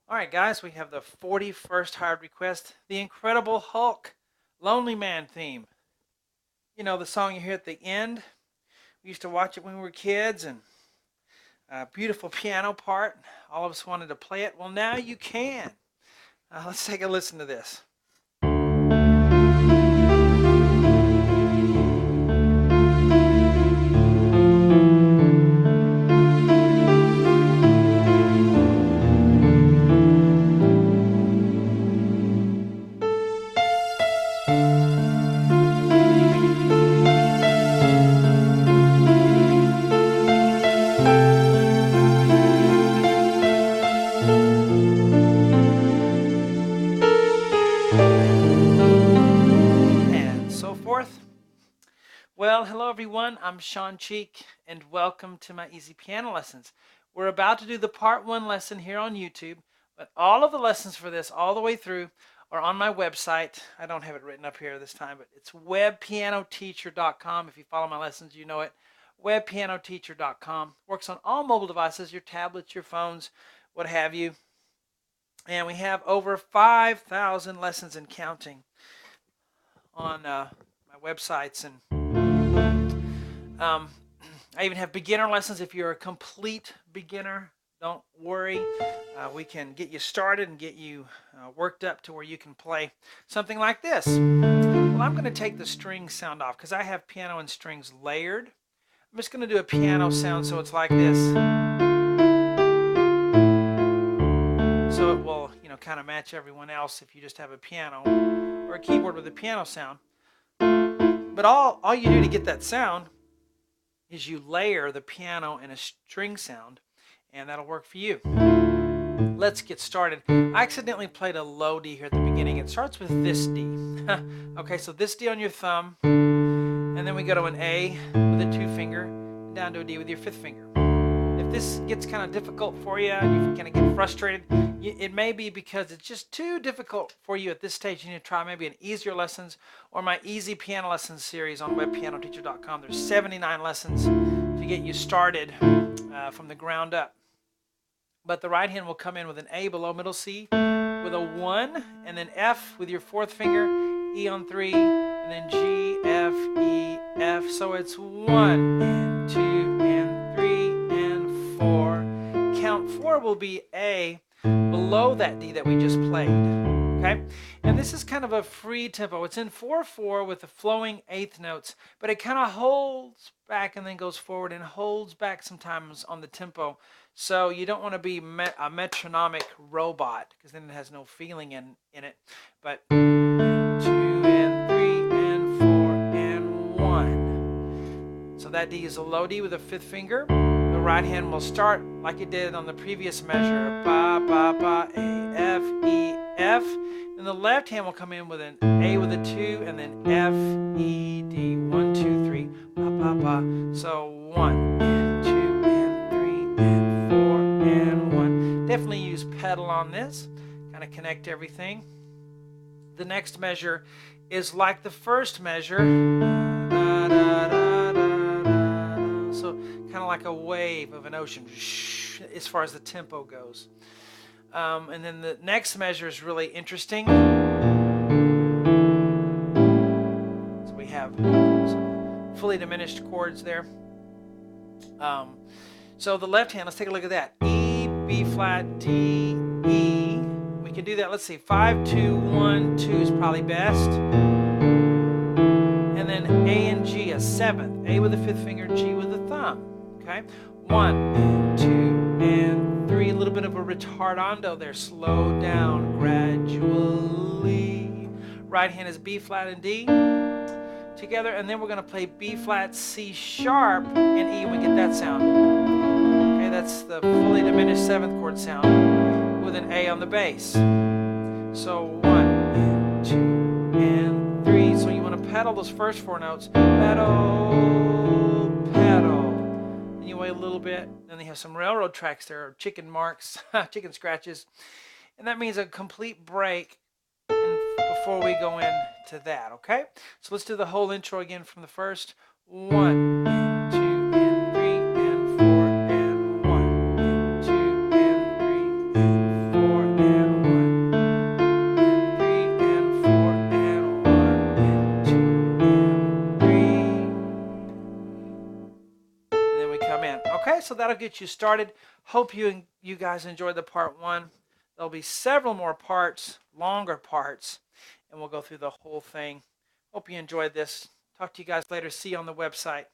All right, guys, we have the 41st hired request, the Incredible Hulk Lonely Man theme. You know, the song you hear at the end. We used to watch it when we were kids, and a beautiful piano part. All of us wanted to play it. Well, now you can. Let's take a listen to this. And so forth. Well, hello everyone. I'm Shawn Cheek, and welcome to my easy piano lessons. We're about to do the part 1 lesson here on YouTube, but all of the lessons for this all the way through are on my website. I don't have it written up here this time, but it's webpianoteacher.com. If you follow my lessons, you know it. Webpianoteacher.com. Works on all mobile devices, your tablets, your phones, what have you. And we have over 5,000 lessons and counting on my websites, and I even have beginner lessons. If you're a complete beginner, don't worry. We can get you started and get you worked up to where you can play something like this. Well, I'm going to take the string sound off because I have piano and strings layered. I'm just going to do a piano sound so it's like this. So it will, kind of match everyone else if you just have a piano or a keyboard with a piano sound. But all you do to get that sound is you layer the piano and a string sound, and that'll work for you. Let's get started. I accidentally played a low D here at the beginning. It starts with this D. Okay, so this D on your thumb, and then we go to an A with a 2 finger, and down to a D with your 5th finger. If this gets kind of difficult for you, and you kind of get frustrated, it may be because it's just too difficult for you at this stage. You need to try maybe an easier lessons or my easy piano lessons series on webpianoteacher.com. There's 79 lessons to get you started from the ground up. But the right hand will come in with an A below middle C with a 1, and then F with your 4th finger, E on 3, and then G, F, E, F. So it's 1 and 2 and 3 and 4. Count 4 will be A below that D that we just played. Okay? And this is kind of a free tempo. It's in 4/4 with the flowing 8th notes, but it kind of holds back and then goes forward and holds back sometimes on the tempo. So you don't want to be a metronomic robot because then it has no feeling in it. But 2 and 3 and 4 and 1. So that D is a low D with a 5th finger. The right hand will start like it did on the previous measure. Ba, ba, ba, A, F, E, F. Then the left hand will come in with an A with a 2 and then F, E, D. 1, 2, 3. Ba, ba, ba. So 1 and 2 and 3 and 4 and 1. Definitely use pedal on this. Kind of connect everything. The next measure is like the first measure. Da, da, da, da, da. So kind of like a wave of an ocean as far as the tempo goes. And then the next measure is really interesting. So we have some fully diminished chords there. So the left hand, let's take a look at that. E, B flat, D, E. We can do that. Let's see. 5, 2, 1, 2 is probably best. And then A and G, a 7th. A with the 5th finger, G with the thumb. Okay? 1 and 2 and 3. A little bit of a retardando there. Slow down gradually. Right hand is B flat and D together, and then we're going to play B flat, C sharp, and E. We get that sound. Okay, that's the fully diminished 7th chord sound with an A on the bass. So 1 and 2 and 3. So you want to pedal those first 4 notes. Pedal, pedal. Then you wait a little bit. Then they have some railroad tracks there, or chicken marks, chicken scratches. And that means a complete break before we go into that, okay? So let's do the whole intro again from the first. 1 and 2 and 3 and 4 and 1 and 2 and 3 and 4 and so that'll get you started. Hope you guys enjoyed the part 1. There'll be several more parts, longer parts, and we'll go through the whole thing. Hope you enjoyed this. Talk to you guys later. See you on the website.